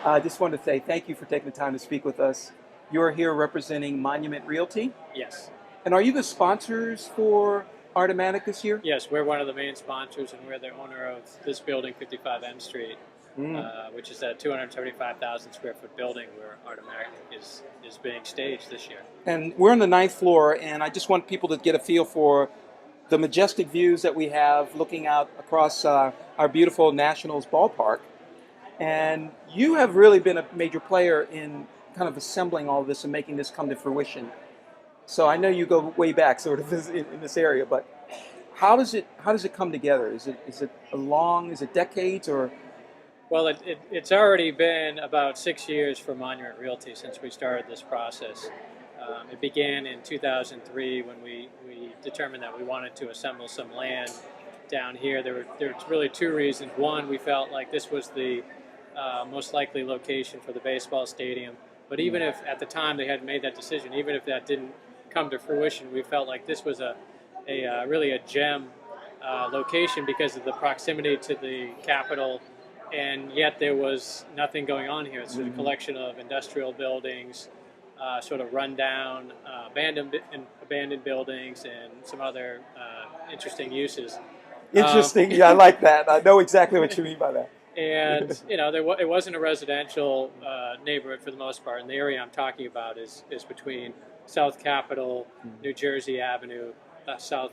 I just wanted to say thank you for taking the time to speak with us. You're here representing Monument Realty. Yes. And are you the sponsors for Artomatic this year? Yes, we're one of the main sponsors, and we're the owner of this building, 55 M Street, Mm. which is a 275,000 square foot building where Artomatic is being staged this year. And we're on the ninth floor, and I just want people to get a feel for the majestic views that we have looking out across our beautiful Nationals ballpark. And you have really been a major player in kind of assembling all of this and making this come to fruition. So I know you go way back, sort of, in this area. But how does it come together? Is it decades or? Well, it's already been about 6 years for Monument Realty since we started this process. It began in 2003 when we determined that we wanted to assemble some land down here. There were really two reasons. One, we felt like this was the most likely location for the baseball stadium. But even if at the time they hadn't made that decision, even if that didn't come to fruition, we felt like this was really a gem location because of the proximity to the Capitol, and yet there was nothing going on here. It's a collection of industrial buildings, sort of rundown, abandoned buildings, and some other interesting uses. Interesting. Yeah, I like that. I know exactly what you mean by that. And it wasn't a residential neighborhood for the most part. And the area I'm talking about is between South Capitol, New Jersey Avenue, South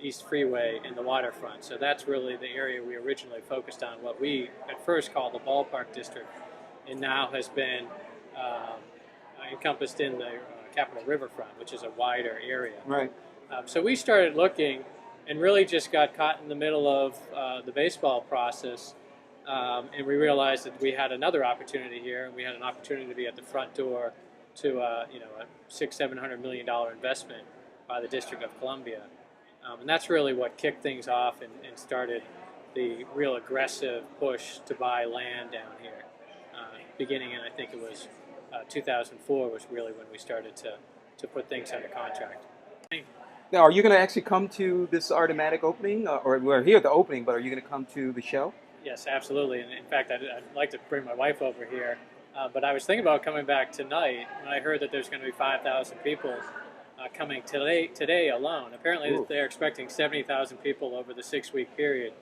East Freeway, and the waterfront. So that's really the area we originally focused on. What we at first called the Ballpark District, and now has been encompassed in the Capitol Riverfront, which is a wider area. Right. So we started looking, and really just got caught in the middle of the baseball process. And we realized that we had another opportunity here, and we had an opportunity to be at the front door to a $600-700 million investment by the District of Columbia, and that's really what kicked things off and started the real aggressive push to buy land down here. Beginning in, I think it was 2004 was really when we started to put things under contract. Now, are you going to actually come to this Artomatic opening, or we're here at the opening, but are you going to come to the show? Yes, absolutely. And in fact, I'd like to bring my wife over here. But I was thinking about coming back tonight when I heard that there's going to be 5,000 people coming today alone. Apparently, Ooh. they're expecting 70,000 people over the 6-week period.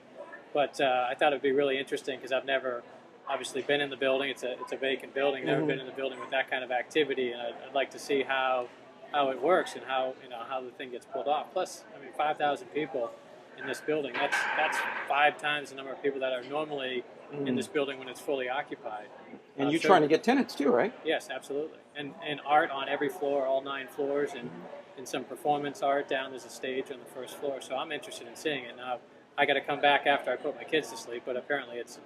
But I thought it would be really interesting because I've never obviously been in the building. It's a vacant building. Never been in the building with that kind of activity, and I'd like to see how it works and how the thing gets pulled off. Plus, I mean, 5,000 people in this building. That's 5 times the number of people that are normally in this building when it's fully occupied. And you're trying to get tenants too, right? Yes, absolutely. And art on every floor, all 9 floors, and some performance art down. There's a stage on the first floor. So I'm interested in seeing it. Now, I got to come back after I put my kids to sleep, but apparently it's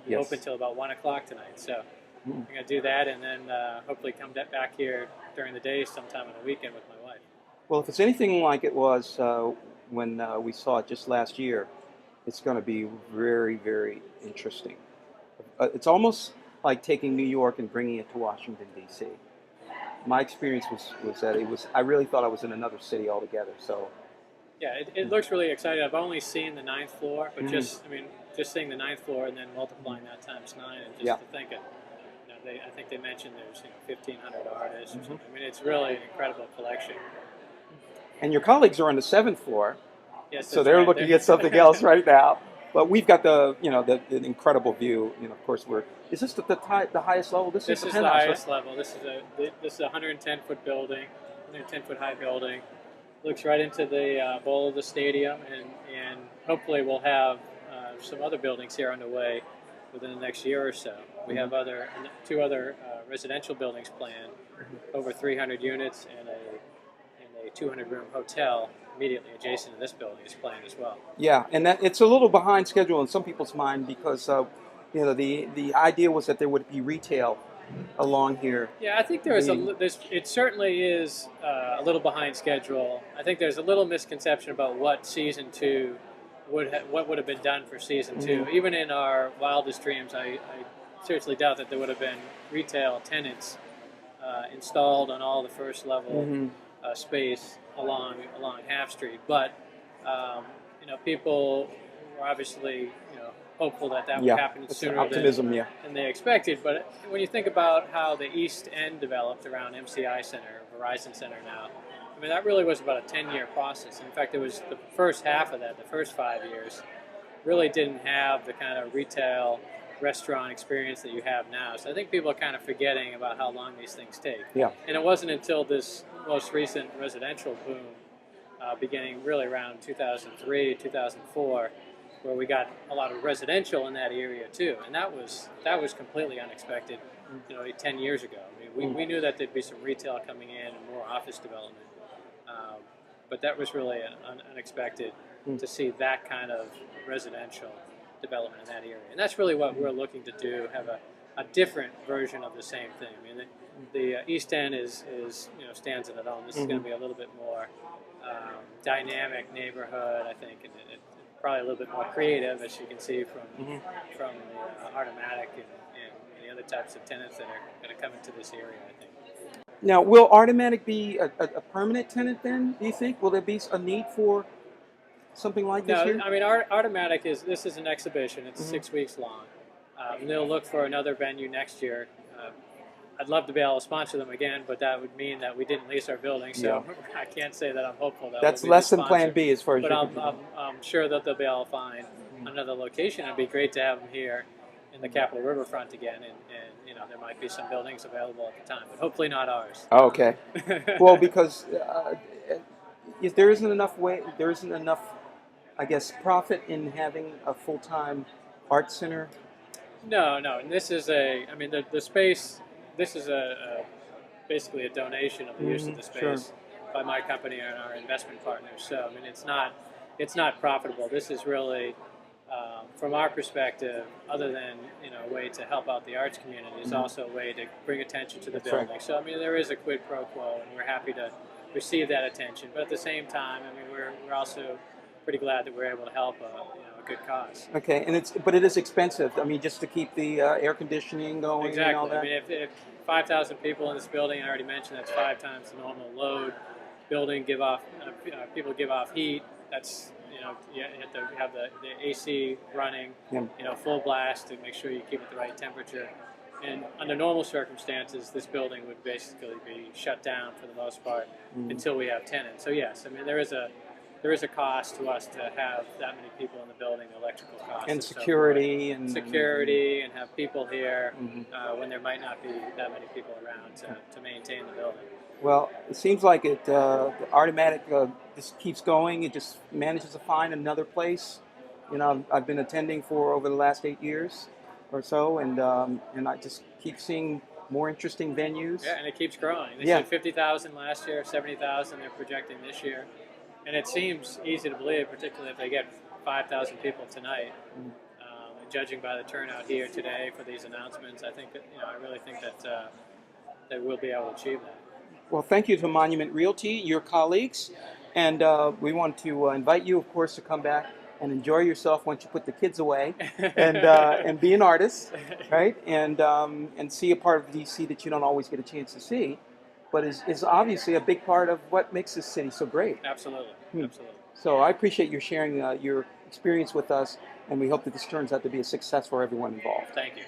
Yes. open till about 1 o'clock tonight. So I'm going to do that, and then hopefully come back here during the day sometime on the weekend with my wife. Well, if it's anything like it was when we saw it just last year, it's going to be very, very interesting. It's almost like taking New York and bringing it to Washington, D.C. My experience was that I really thought I was in another city altogether. So, yeah, it looks really exciting. I've only seen the 9th floor, but just seeing the 9th floor and then multiplying that times 9, and just to think it. I think they mentioned there's 1,500 artists or something. I mean, it's really an incredible collection. And your colleagues are on the 7th floor, Yes, so they're right. looking at something else right now. But we've got the incredible view. Of course, is this the highest level? This is the penthouse, highest right? level. This is a 110-foot building, 110-foot high building. Looks right into the bowl of the stadium, and hopefully we'll have some other buildings here underway within the next year or so. We have 2 other residential buildings planned, over 300 units, and a 200-room hotel immediately adjacent to this building is planned as well. Yeah, and that it's a little behind schedule in some people's mind because the idea was that there would be retail along here. Yeah, I think it certainly is a little behind schedule. I think there's a little misconception about what season 2 what would have been done for season 2. Even in our wildest dreams, I seriously doubt that there would have been retail tenants installed on all the first level space along Half Street. But people were obviously hopeful that that would Yeah, happen it's sooner optimism. Yeah. than they expected. But when you think about how the East End developed around MCI Center, Verizon Center now, I mean, that really was about a 10-year process. In fact, it was the first half of that, the first 5 years, really didn't have the kind of retail restaurant experience that you have now. So I think people are kind of forgetting about how long these things take. Yeah. And it wasn't until this most recent residential boom, beginning really around 2003, 2004, where we got a lot of residential in that area too. And that was completely unexpected, 10 years ago. I mean, we knew that there'd be some retail coming in and more office development. But that was really unexpected to see that kind of residential development in that area. And that's really what we're looking to do, have a different version of the same thing. I mean, the East End is stands on its own. This is going to be a little bit more dynamic neighborhood, I think, and probably a little bit more creative, as you can see from Artomatic and the other types of tenants that are going to come into this area, I think. Now, will Artomatic be a permanent tenant then, do you think? Will there be a need for something like this here? No, I mean, Artomatic this is an exhibition. It's 6 weeks long. And they'll look for another venue next year. I'd love to be able to sponsor them again, but that would mean that we didn't lease our building, so I can't say that I'm hopeful that That's we'll be less the than Plan sponsor. B as far as But you're concerned. I'm sure that they'll be able to find another location. It'd be great to have them here in the Capitol Riverfront again, and there might be some buildings available at the time, but hopefully not ours. Oh, okay. Well, because if there isn't enough I guess, profit in having a full-time art center. No, and this is the space. This is basically a donation of the use of the space by my company and our investment partners. So I mean, it's not profitable. This is really, from our perspective, other than a way to help out the arts community, is also a way to bring attention to the building. Right. So I mean, there is a quid pro quo, and we're happy to receive that attention. But at the same time, I mean, we're also pretty glad that we're able to help a good cause. Okay, but it is expensive. I mean, just to keep the air conditioning going Exactly. and all that. I mean, if 5,000 people in this building, I already mentioned that's 5 times the normal load. Building people give off heat. That's you have to have the AC running, full blast to make sure you keep it the right temperature. And under normal circumstances, this building would basically be shut down for the most part until we have tenants. So yes, I mean there is a cost to us to have that many people in the building, electrical costs, And security and have people here when there might not be that many people around to maintain the building. Well, it seems like the Artomatic just keeps going. It just manages to find another place. I've been attending for over the last 8 years or so, and I just keep seeing more interesting venues. Yeah, and it keeps growing. They said 50,000 last year, 70,000 they're projecting this year. And it seems easy to believe, particularly if they get 5,000 people tonight. And judging by the turnout here today for these announcements, I think that I really think that we'll be able to achieve that. Well, thank you to Monument Realty, your colleagues, and we want to invite you, of course, to come back and enjoy yourself once you put the kids away, and be an artist, right? And see a part of DC that you don't always get a chance to see, but is obviously a big part of what makes this city so great. Absolutely. So I appreciate you sharing your experience with us, and we hope that this turns out to be a success for everyone involved. Thank you.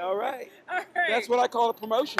All right. That's what I call a promotion.